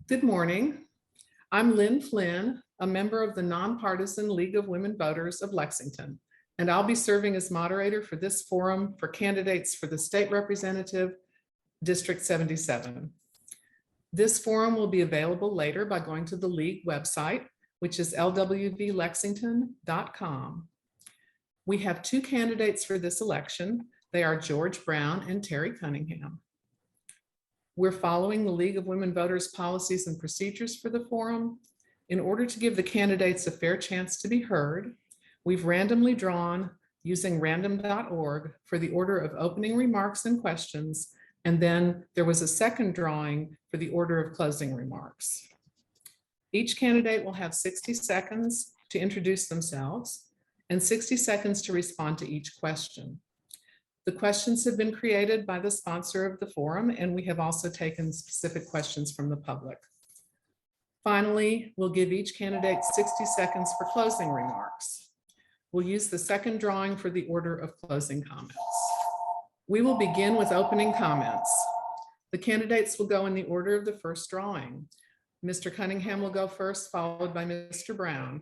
Good morning. I'm Lynn Flynn, a member of the Nonpartisan League of Women Voters of Lexington, and I'll be serving as moderator for this forum for candidates for the state representative, District 77. This forum will be available later by going to the League website, which is lwvlexington.com. We have two candidates for this election. They are George Brown and Terry Cunningham. We're following the League of Women Voters policies and procedures for the forum. In order to give the candidates a fair chance to be heard, we've randomly drawn using random.org for the order of opening remarks and questions, and then there was a second drawing for the order of closing remarks. Each candidate will have 60 seconds to introduce themselves and 60 seconds to respond to each question. The questions have been created by the sponsor of the forum, and we have also taken specific questions from the public. Finally, we'll give each candidate 60 seconds for closing remarks. We'll use the second drawing for the order of closing comments. We will begin with opening comments. The candidates will go in the order of the first drawing. Mr. Cunningham will go first, followed by Mr. Brown.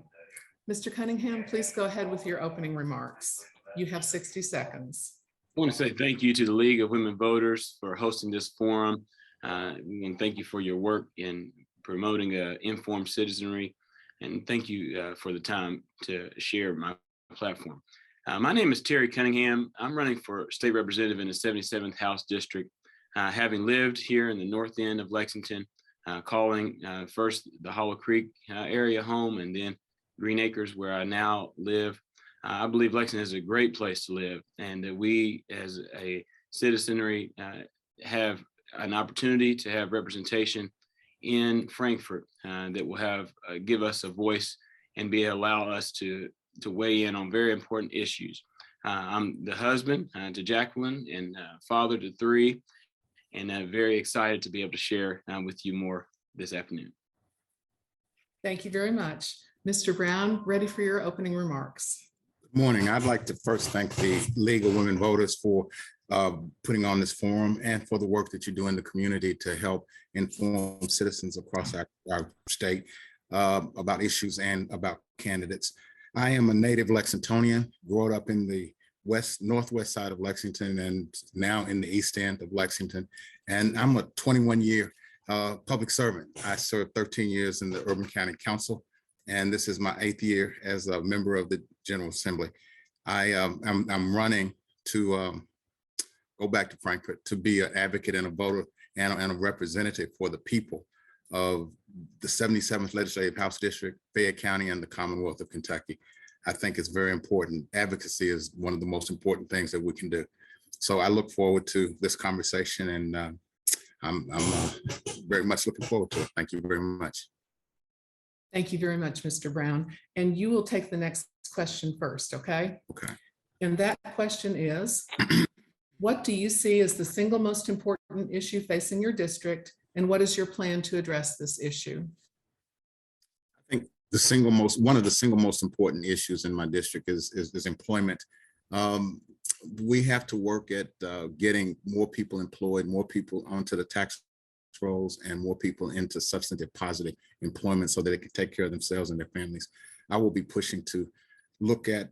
Mr. Cunningham, please go ahead with your opening remarks. You have 60 seconds. I want to say thank you to the League of Women Voters for hosting this forum, and thank you for your work in promoting informed citizenry, and thank you for the time to share my platform. My name is Terry Cunningham. I'm running for state representative in the 77th House District, having lived here in the north end of Lexington, calling first the Hollow Creek area home and then Green Acres, where I now live. I believe Lexington is a great place to live, and that we as a citizenry have an opportunity to have representation in Frankfort that will have give us a voice and allow us to weigh in on very important issues. I'm the husband to Jacqueline and father to 3, and very excited to be able to share with you more this afternoon. Thank you very much. Mr. Brown, ready for your opening remarks. Good morning. I'd like to first thank the League of Women Voters for putting on this forum and for the work that you do in the community to help inform citizens across our state about issues and about candidates. I am a native Lexingtonian, grew up in the northwest side of Lexington and now in the east end of Lexington. And I'm a 21-year public servant. I served 13 years in the Urban County Council, and this is my 8th year as a member of the General Assembly. I'm running to go back to Frankfort to be an advocate and a voter and a representative for the people of the 77th Legislative House District, Fayette County, and the Commonwealth of Kentucky. I think it's very important. Advocacy is one of the most important things that we can do. So I look forward to this conversation, and I'm very much looking forward to it. Thank you very much. Thank you very much, Mr. Brown. And you will take the next question first, okay? Okay. And that question is, what do you see as the single most important issue facing your district, and what is your plan to address this issue? I think one of the single most important issues in my district is employment. We have to work at getting more people employed, more people onto the tax rolls, and more people into substantive positive employment so that they can take care of themselves and their families. I will be pushing to look at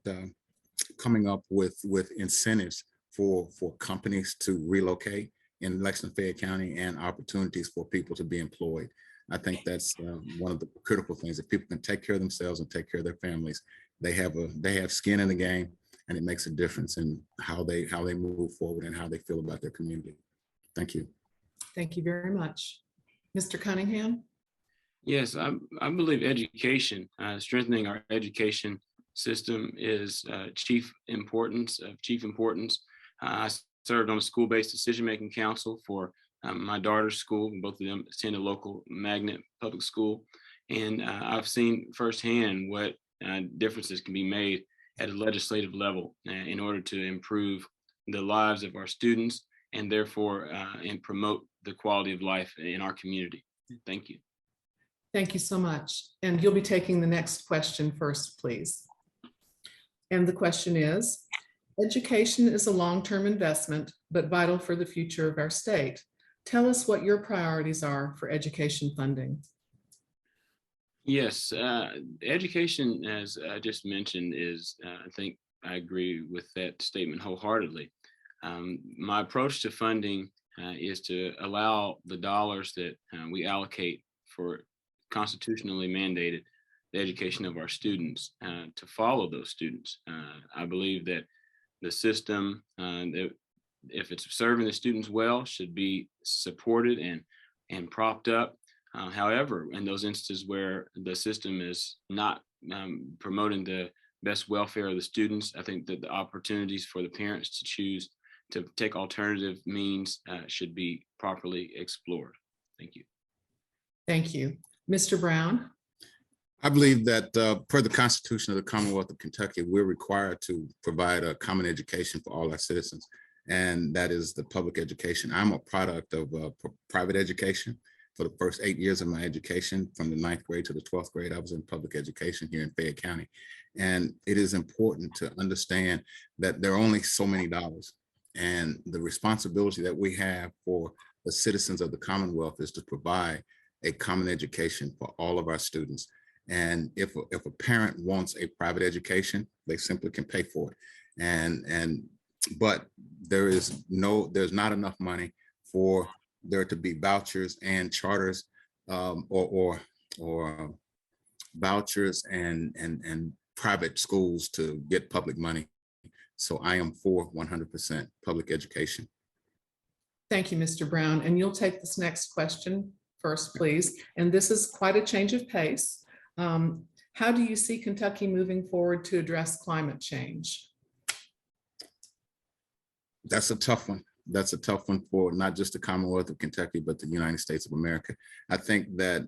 coming up with incentives for companies to relocate in Lexington, Fayette County, and opportunities for people to be employed. I think that's one of the critical things. If people can take care of themselves and take care of their families, they have skin in the game, and it makes a difference in how they move forward and how they feel about their community. Thank you. Thank you very much. Mr. Cunningham? Yes, I believe education, strengthening our education system is chief importance. I served on a school-based decision-making council for my daughter's school. Both of them attend a local magnet public school. And I've seen firsthand what differences can be made at a legislative level in order to improve the lives of our students and therefore and promote the quality of life in our community. Thank you. Thank you so much. And you'll be taking the next question first, please. And the question is, education is a long-term investment, but vital for the future of our state. Tell us what your priorities are for education funding. Yes, education, as I just mentioned, is, I think I agree with that statement wholeheartedly. My approach to funding is to allow the dollars that we allocate for constitutionally mandated the education of our students to follow those students. I believe that the system, that if it's serving the students well, should be supported and propped up. However, in those instances where the system is not promoting the best welfare of the students, I think that the opportunities for the parents to choose to take alternative means should be properly explored. Thank you. Thank you. Mr. Brown? I believe that per the Constitution of the Commonwealth of Kentucky, we're required to provide a common education for all our citizens, and that is the public education. I'm a product of private education. For the first 8 years of my education, from the 9th grade to the 12th grade, I was in public education here in Fayette County. And it is important to understand that there are only so many dollars. And the responsibility that we have for the citizens of the Commonwealth is to provide a common education for all of our students. And if a parent wants a private education, they simply can pay for it. But there's not enough money for there to be vouchers and charters, or vouchers and private schools to get public money. So I am for 100% public education. Thank you, Mr. Brown. And you'll take this next question first, please. And this is quite a change of pace. How do you see Kentucky moving forward to address climate change? That's a tough one. That's a tough one for not just the Commonwealth of Kentucky, but the United States of America. I think that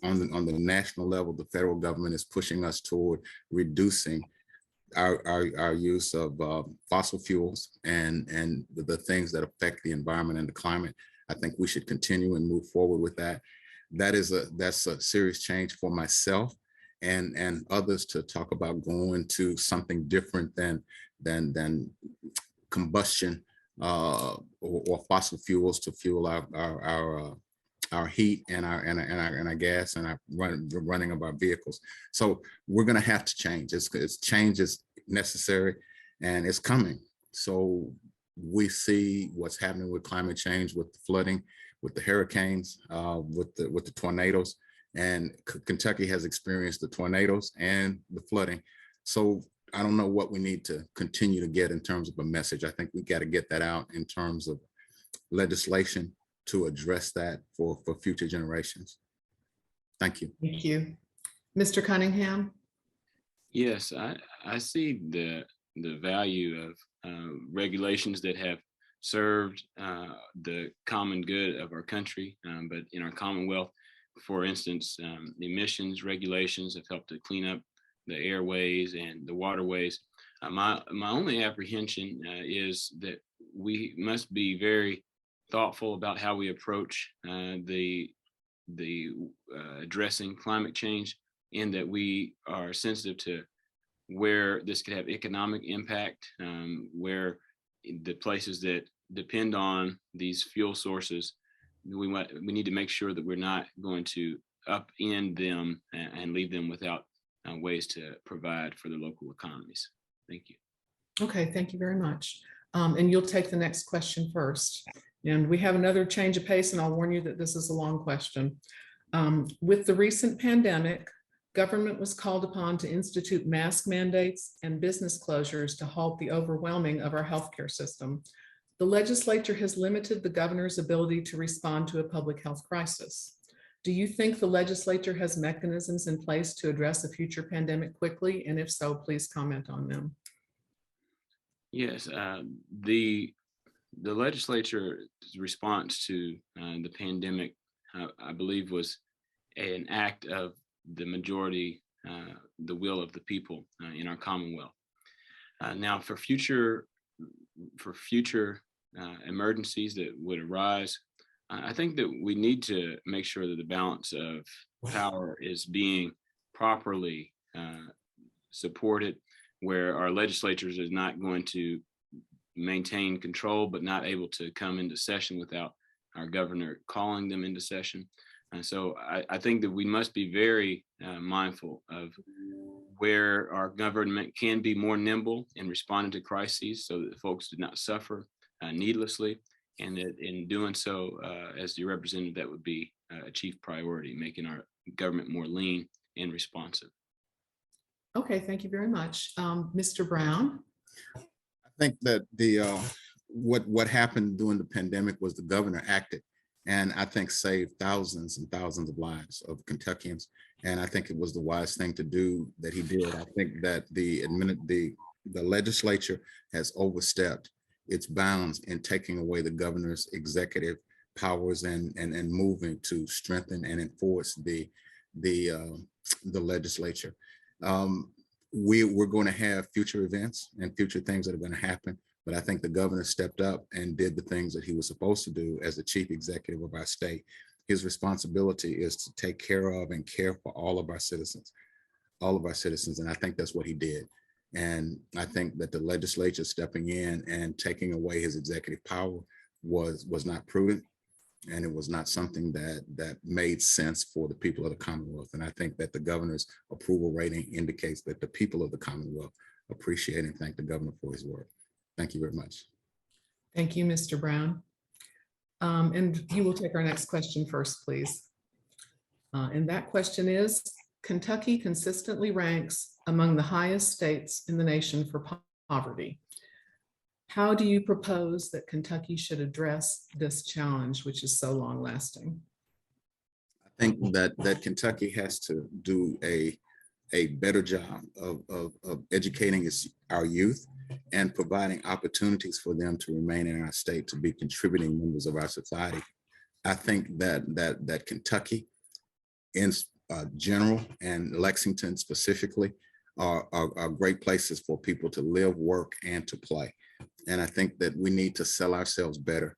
on the national level, the federal government is pushing us toward reducing our use of fossil fuels and the things that affect the environment and the climate. I think we should continue and move forward with that. That's a serious change for myself and others to talk about going to something different than combustion or fossil fuels to fuel our heat and our gas and our running of our vehicles. So we're going to have to change. Change is necessary and it's coming. So we see what's happening with climate change, with the flooding, with the hurricanes, with the tornadoes, and Kentucky has experienced the tornadoes and the flooding. So I don't know what we need to continue to get in terms of a message. I think we got to get that out in terms of legislation to address that for future generations. Thank you. Thank you. Mr. Cunningham? Yes, I see the value of regulations that have served the common good of our country, but in our Commonwealth, for instance, the emissions regulations have helped to clean up the airways and the waterways. My only apprehension is that we must be very thoughtful about how we approach the addressing climate change, and that we are sensitive to where this could have economic impact, where the places that depend on these fuel sources, we need to make sure that we're not going to upend them and leave them without ways to provide for the local economies. Thank you. Okay, thank you very much. And you'll take the next question first. And we have another change of pace, and I'll warn you that this is a long question. With the recent pandemic, government was called upon to institute mask mandates and business closures to halt the overwhelming of our healthcare system. The legislature has limited the governor's ability to respond to a public health crisis. Do you think the legislature has mechanisms in place to address a future pandemic quickly? And if so, please comment on them. Yes, the legislature's response to the pandemic, I believe, was an act of the majority, the will of the people in our Commonwealth. Now, for future emergencies that would arise, I think that we need to make sure that the balance of power is being properly supported, where our legislatures is not going to maintain control, but not able to come into session without our governor calling them into session. And so I think that we must be very mindful of where our government can be more nimble in responding to crises so that folks do not suffer needlessly. And that in doing so, as the representative, that would be a chief priority, making our government more lean and responsive. Okay, thank you very much. Mr. Brown? I think that the what happened during the pandemic was the governor acted, and I think saved thousands and thousands of lives of Kentuckians. And I think it was the wise thing to do that he did. I think that the legislature has overstepped its bounds in taking away the governor's executive powers and moving to strengthen and enforce the legislature. We're going to have future events and future things that are going to happen, but I think the governor stepped up and did the things that he was supposed to do as the chief executive of our state. His responsibility is to take care of and care for all of our citizens. And I think that's what he did. And I think that the legislature stepping in and taking away his executive power was not prudent. And it was not something that made sense for the people of the Commonwealth. And I think that the governor's approval rating indicates that the people of the Commonwealth appreciate and thank the governor for his work. Thank you very much. Thank you, Mr. Brown. And you will take our next question first, please. And that question is, Kentucky consistently ranks among the highest states in the nation for poverty. How do you propose that Kentucky should address this challenge, which is so long lasting? I think that Kentucky has to do a better job of educating our youth and providing opportunities for them to remain in our state, to be contributing members of our society. I think that Kentucky in general and Lexington specifically are great places for people to live, work, and to play. And I think that we need to sell ourselves better.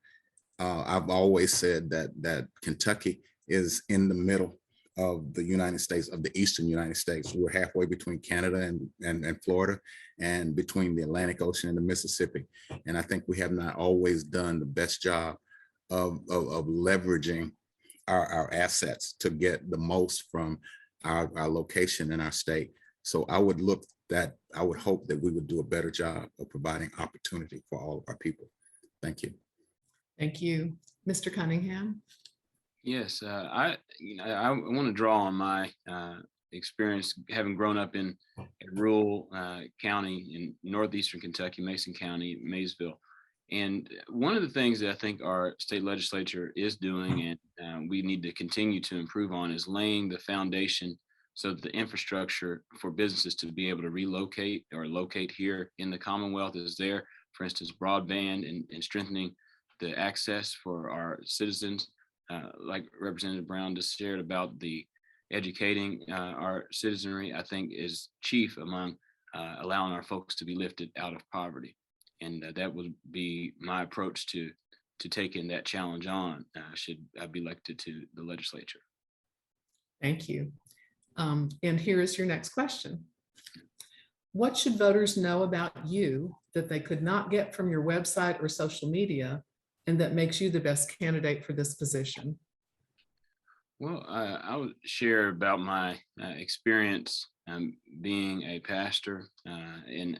I've always said that Kentucky is in the middle of the United States, of the Eastern United States. We're halfway between Canada and Florida, and between the Atlantic Ocean and the Mississippi. And I think we have not always done the best job of leveraging our assets to get the most from our location in our state. So I would hope that we would do a better job of providing opportunity for all of our people. Thank you. Thank you. Mr. Cunningham? Yes, I want to draw on my experience having grown up in a rural county in northeastern Kentucky, Mason County, Maysville. And one of the things that I think our state legislature is doing, and we need to continue to improve on, is laying the foundation so that the infrastructure for businesses to be able to relocate or locate here in the Commonwealth is there. For instance, broadband and strengthening the access for our citizens, like Representative Brown just shared about the educating our citizenry, I think is chief among allowing our folks to be lifted out of poverty. And that would be my approach to taking that challenge on should I be elected to the legislature. Thank you. And here is your next question. What should voters know about you that they could not get from your website or social media, and that makes you the best candidate for this position? Well, I would share about my experience being a pastor in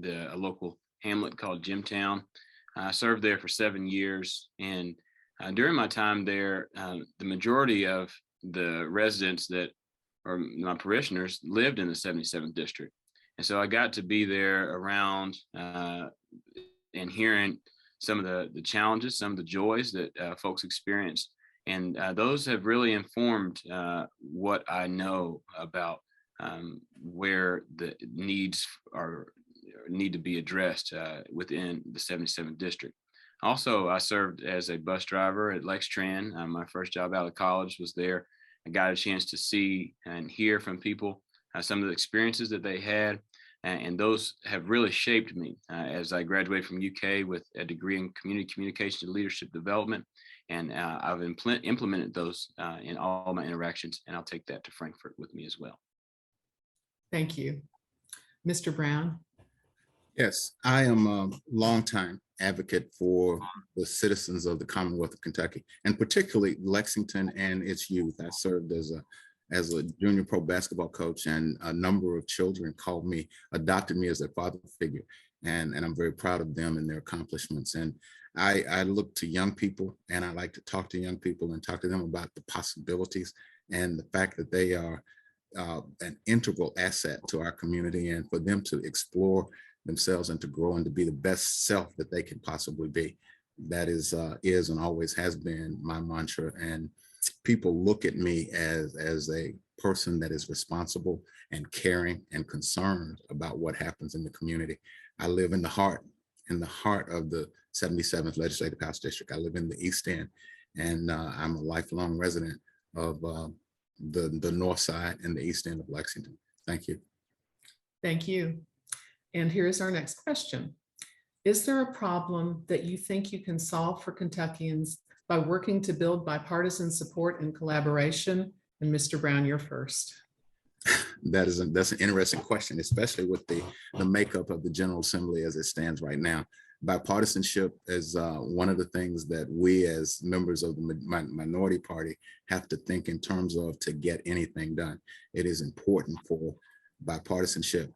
a local hamlet called Jimtown. I served there for 7 years, and during my time there, the majority of the residents that or my parishioners lived in the 77th district. And so I got to be there around and hearing some of the challenges, some of the joys that folks experienced. And those have really informed what I know about where the needs need to be addressed within the 77th district. Also, I served as a bus driver at Lexington. My first job out of college was there. I got a chance to see and hear from people some of the experiences that they had, and those have really shaped me as I graduated from UK with a degree in community communication and leadership development, and I've implemented those in all my interactions, and I'll take that to Frankfurt with me as well. Thank you. Mr. Brown? Yes, I am a longtime advocate for the citizens of the Commonwealth of Kentucky, and particularly Lexington and its youth. I served as a junior pro basketball coach, and a number of children adopted me as their father figure. And I'm very proud of them and their accomplishments. And I look to young people, and I like to talk to young people and talk to them about the possibilities and the fact that they are an integral asset to our community, and for them to explore themselves and to grow and to be the best self that they can possibly be. That is and always has been my mantra. And people look at me as a person that is responsible and caring and concerned about what happens in the community. I live in the heart of the 77th Legislative House District. I live in the East End, and I'm a lifelong resident of the North Side and the East End of Lexington. Thank you. Thank you. And here's our next question. Is there a problem that you think you can solve for Kentuckians by working to build bipartisan support and collaboration? And Mr. Brown, you're first. That's an interesting question, especially with the makeup of the General Assembly as it stands right now. Bipartisanship is one of the things that we as members of the minority party have to think in terms of to get anything done. It is important for bipartisanship,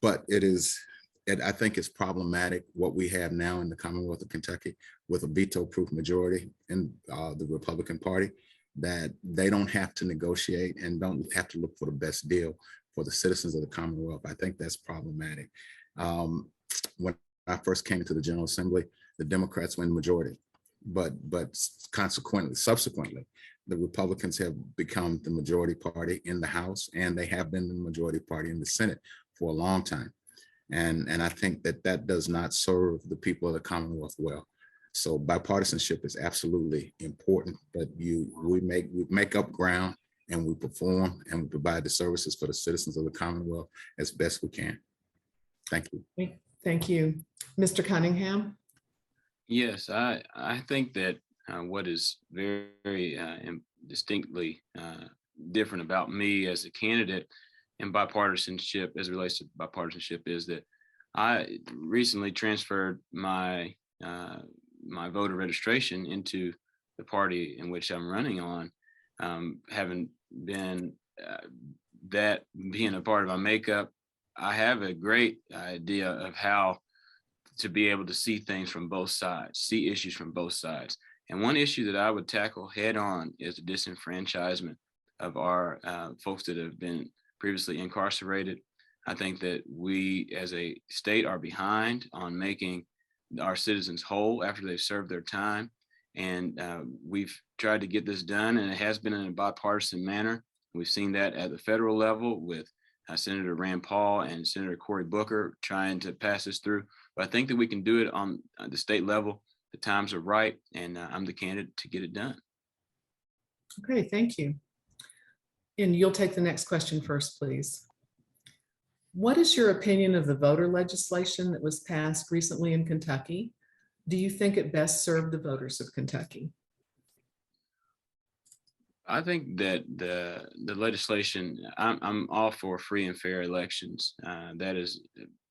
but I think it's problematic what we have now in the Commonwealth of Kentucky with a veto-proof majority in the Republican Party, that they don't have to negotiate and don't have to look for the best deal for the citizens of the Commonwealth. I think that's problematic. When I first came to the General Assembly, the Democrats were in the majority, but subsequently, the Republicans have become the majority party in the House, and they have been the majority party in the Senate for a long time. And I think that does not serve the people of the Commonwealth well. So bipartisanship is absolutely important, but we make up ground, and we perform, and we provide the services for the citizens of the Commonwealth as best we can. Thank you. Thank you. Mr. Cunningham? Yes, I think that what is very distinctly different about me as a candidate in bipartisanship, as it relates to bipartisanship, is that I recently transferred my voter registration into the party in which I'm running on, having been being a part of my makeup. I have a great idea of how to be able to see things from both sides, see issues from both sides. And one issue that I would tackle head on is the disenfranchisement of our folks that have been previously incarcerated. I think that we as a state are behind on making our citizens whole after they've served their time. And we've tried to get this done, and it has been in a bipartisan manner. We've seen that at the federal level with Senator Rand Paul and Senator Cory Booker trying to pass this through. But I think that we can do it on the state level. The times are right, and I'm the candidate to get it done. Okay, thank you. And you'll take the next question first, please. What is your opinion of the voter legislation that was passed recently in Kentucky? Do you think it best served the voters of Kentucky? I think that the legislation, I'm all for free and fair elections.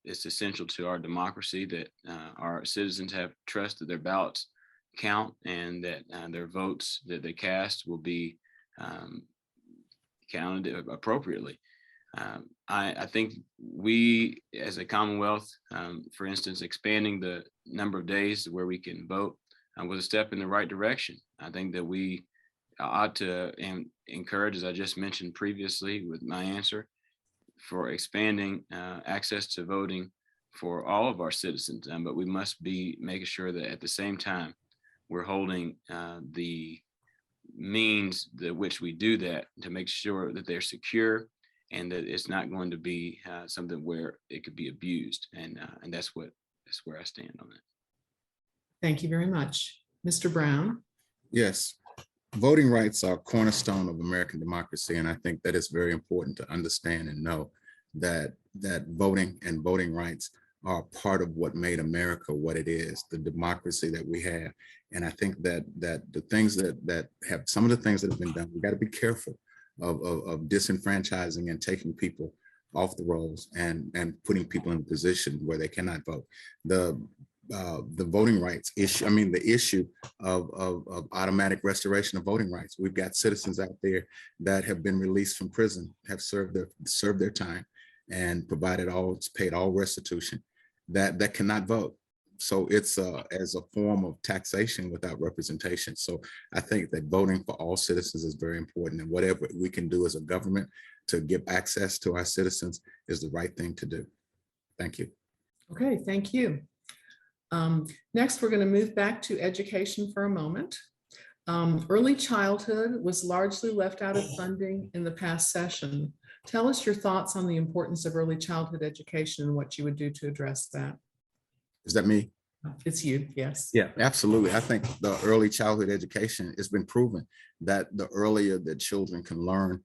It's essential to our democracy that our citizens have trust that their ballots count, and that their votes that they cast will be counted appropriately. I think we as a Commonwealth, for instance, expanding the number of days where we can vote was a step in the right direction. I think that we ought to encourage, as I just mentioned previously with my answer, for expanding access to voting for all of our citizens. But we must be making sure that at the same time, we're holding the means that which we do that to make sure that they're secure and that it's not going to be something where it could be abused. And that's where I stand on that. Thank you very much. Mr. Brown? Yes. Voting rights are a cornerstone of American democracy, and I think that it's very important to understand and know that voting and voting rights are part of what made America what it is, the democracy that we have. And I think that the things that have, some of the things that have been done, we got to be careful of disenfranchising and taking people off the rolls and putting people in a position where they cannot vote. the voting rights issue. I mean, the issue of automatic restoration of voting rights. We've got citizens out there that have been released from prison, have served their time, and paid all restitution that cannot vote. So it's as a form of taxation without representation. So I think that voting for all citizens is very important, and whatever we can do as a government to give access to our citizens is the right thing to do. Thank you. Okay, thank you. Next, we're going to move back to education for a moment. Early childhood was largely left out of funding in the past session. Tell us your thoughts on the importance of early childhood education and what you would do to address that. Is that me? It's you, yes. Yeah, absolutely. I think the early childhood education, it's been proven that the earlier that children can learn,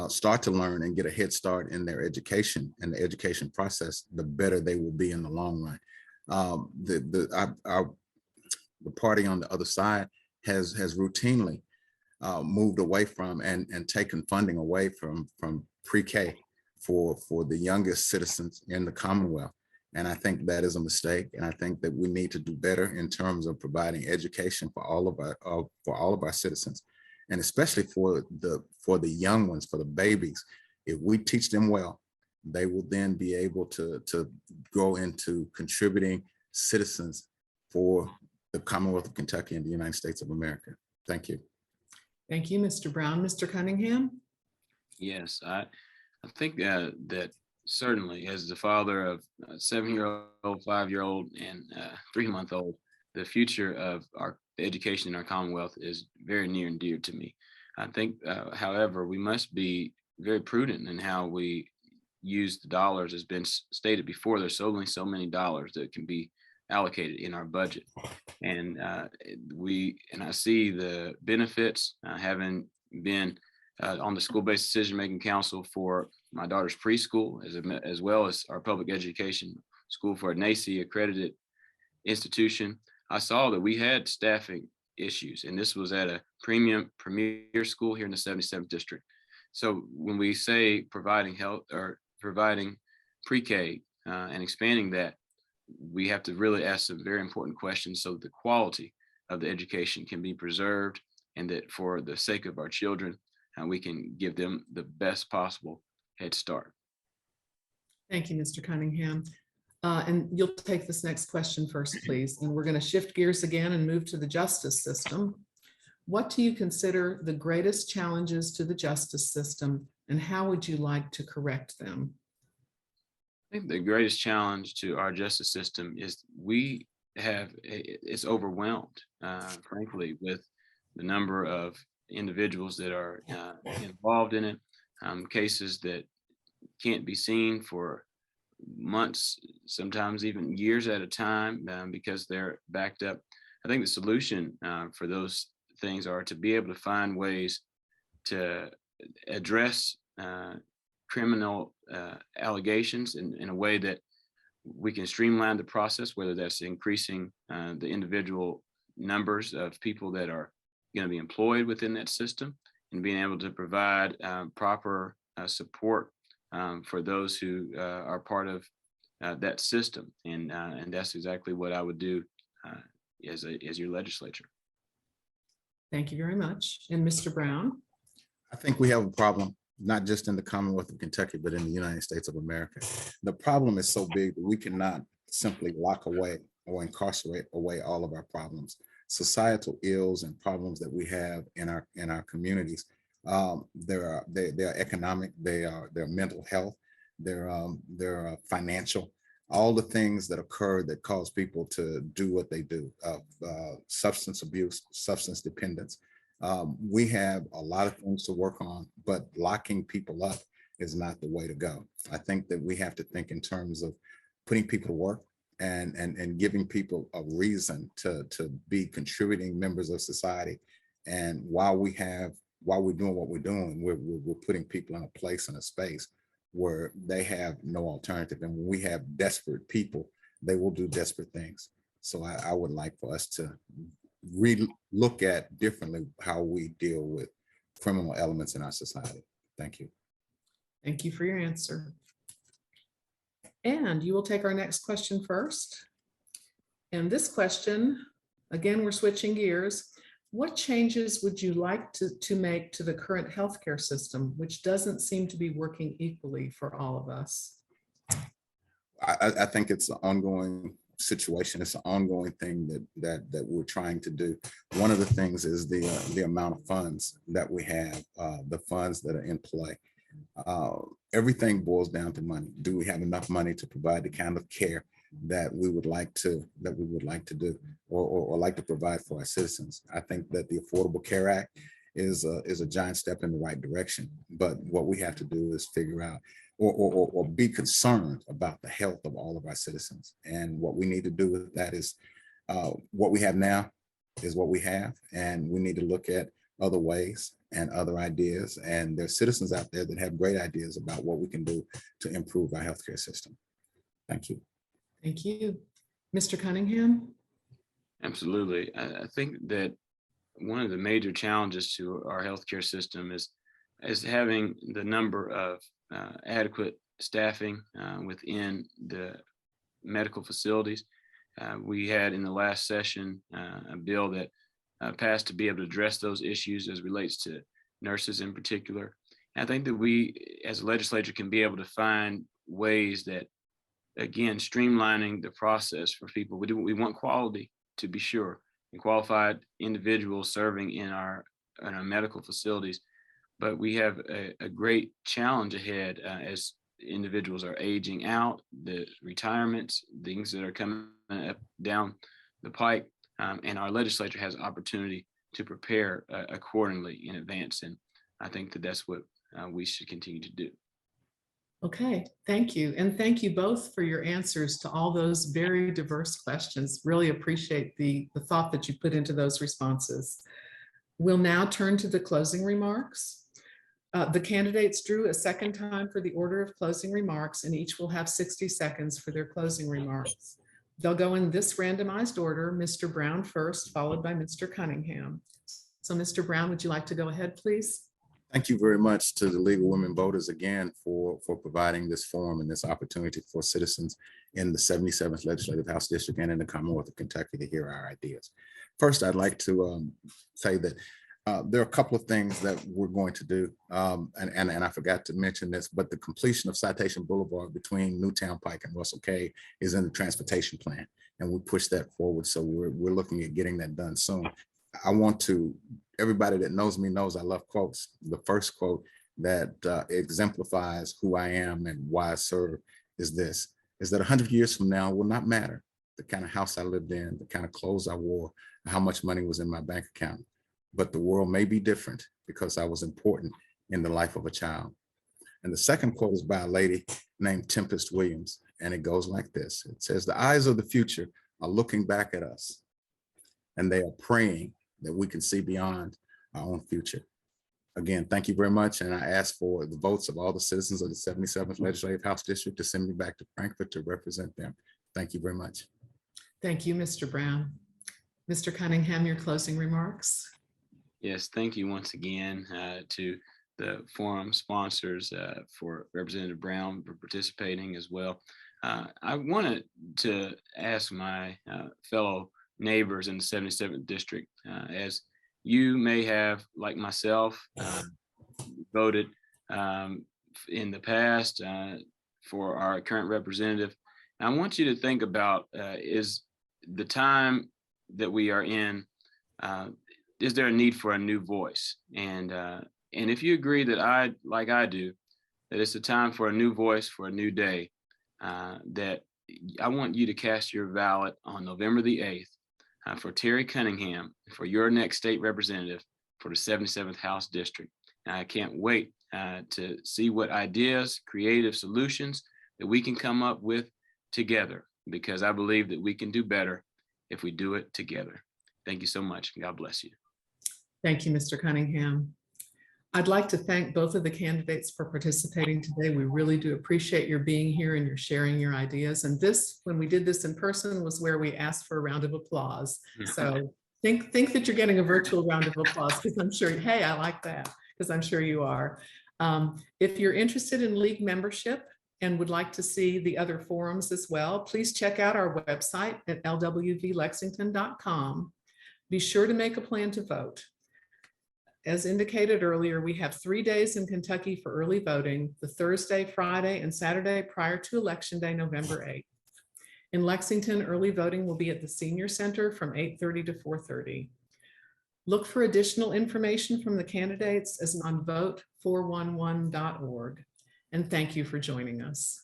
start to learn and get a head start in their education and the education process, the better they will be in the long run. The party on the other side has routinely moved away from and taken funding away from pre-K for the youngest citizens in the Commonwealth. And I think that is a mistake. And I think that we need to do better in terms of providing education for all of our citizens, and especially for the young ones, for the babies. If we teach them well, they will then be able to go into contributing citizens for the Commonwealth of Kentucky and the United States of America. Thank you. Thank you, Mr. Brown. Mr. Cunningham? Yes, I think that certainly, as the father of a 7-year-old, 5-year-old, and 3-month-old, the future of our education in our Commonwealth is very near and dear to me. I think, however, we must be very prudent in how we use the dollars. Has been stated before, there's only so many dollars that can be allocated in our budget. And I see the benefits, having been on the school-based decision-making council for my daughter's preschool, as well as our public education school for a NACE accredited institution. I saw that we had staffing issues, and this was at a premier school here in the 77th district. So when we say providing health or providing pre-K and expanding that, we have to really ask some very important questions so the quality of the education can be preserved, and that for the sake of our children, we can give them the best possible head start. Thank you, Mr. Cunningham. And you'll take this next question first, please. And we're going to shift gears again and move to the justice system. What do you consider the greatest challenges to the justice system, and how would you like to correct them? I think the greatest challenge to our justice system is it's overwhelmed, frankly, with the number of individuals that are involved in it, cases that can't be seen for months, sometimes even years at a time, because they're backed up. I think the solution for those things are to be able to find ways to address criminal allegations in a way that we can streamline the process, whether that's increasing the individual numbers of people that are going to be employed within that system, and being able to provide proper support for those who are part of that system. And that's exactly what I would do as your legislature. Thank you very much. And Mr. Brown? I think we have a problem, not just in the Commonwealth of Kentucky, but in the United States of America. The problem is so big that we cannot simply lock away or incarcerate away all of our problems. Societal ills and problems that we have in our communities, they are economic, they're mental health, they're financial, all the things that occur that cause people to do what they do, substance abuse, substance dependence. We have a lot of things to work on, but locking people up is not the way to go. I think that we have to think in terms of putting people to work and giving people a reason to be contributing members of society. And while we're doing what we're doing, we're putting people in a place and a space where they have no alternative. And when we have desperate people, they will do desperate things. So I would like for us to look at differently how we deal with criminal elements in our society. Thank you. Thank you for your answer. And you will take our next question first. And this question, again, we're switching gears. What changes would you like to make to the current healthcare system, which doesn't seem to be working equally for all of us? I think it's an ongoing situation. It's an ongoing thing that we're trying to do. One of the things is the amount of funds that we have, the funds that are in play. Everything boils down to money. Do we have enough money to provide the kind of care that we would like to do or like to provide for our citizens? I think that the Affordable Care Act is a giant step in the right direction. But what we have to do is figure out or be concerned about the health of all of our citizens. And what we need to do with that is what we have now is what we have, and we need to look at other ways and other ideas. And there's citizens out there that have great ideas about what we can do to improve our healthcare system. Thank you. Thank you. Mr. Cunningham? Absolutely. I think that one of the major challenges to our healthcare system is having the number of adequate staffing within the medical facilities. We had in the last session a bill that passed to be able to address those issues as relates to nurses in particular. And I think that we as a legislature can be able to find ways that, again, streamlining the process for people. We want quality, to be sure, and qualified individuals serving in our medical facilities. But we have a great challenge ahead as individuals are aging out, the retirements, things that are coming up down the pike, and our legislature has an opportunity to prepare accordingly in advance. And I think that that's what we should continue to do. Okay, thank you. And thank you both for your answers to all those very diverse questions. Really appreciate the thought that you put into those responses. We'll now turn to the closing remarks. The candidates drew a second time for the order of closing remarks, and each will have 60 seconds for their closing remarks. They'll go in this randomized order: Mr. Brown first, followed by Mr. Cunningham. So Mr. Brown, would you like to go ahead, please? Thank you very much to the League of Women Voters again for providing this forum and this opportunity for citizens in the 77th Legislative House District and in the Commonwealth of Kentucky to hear our ideas. First, I'd like to say that there are a couple of things that we're going to do, and I forgot to mention this, but the completion of Citation Boulevard between Newtown Pike and Russell Cave is in the transportation plan, and we push that forward. So we're looking at getting that done soon. I want to, everybody that knows me knows I love quotes. The first quote that exemplifies who I am and why I serve is this: is that 100 years from now will not matter the kind of house I lived in, the kind of clothes I wore, how much money was in my bank account. But the world may be different because I was important in the life of a child. And the second quote is by a lady named Tempest Williams, and it goes like this. It says, "The eyes of the future are looking back at us, and they are praying that we can see beyond our own future." Again, thank you very much. And I ask for the votes of all the citizens of the 77th Legislative House District to send me back to Frankfort to represent them. Thank you very much. Thank you, Mr. Brown. Mr. Cunningham, your closing remarks. Yes, thank you once again to the forum sponsors, for Representative Brown for participating as well. I wanted to ask my fellow neighbors in the 77th District, as you may have, like myself, voted in the past for our current representative. I want you to think about, is the time that we are in, is there a need for a new voice? And if you agree that like I do, that it's a time for a new voice, for a new day, that I want you to cast your ballot on November the 8th for Terry Cunningham, for your next state representative for the 77th House District. And I can't wait to see what ideas, creative solutions that we can come up with together, because I believe that we can do better if we do it together. Thank you so much. God bless you. Thank you, Mr. Cunningham. I'd like to thank both of the candidates for participating today. We really do appreciate your being here and your sharing your ideas. And this, when we did this in person, was where we asked for a round of applause. So think that you're getting a virtual round of applause, because I'm sure, hey, I like that, because I'm sure you are. If you're interested in league membership and would like to see the other forums as well, please check out our website at lwvlexington.com. Be sure to make a plan to vote. As indicated earlier, we have 3 days in Kentucky for early voting, the Thursday, Friday, and Saturday prior to Election Day, November 8th. In Lexington, early voting will be at the Senior Center from 8:30 to 4:30. Look for additional information from the candidates on vote411.org. And thank you for joining us.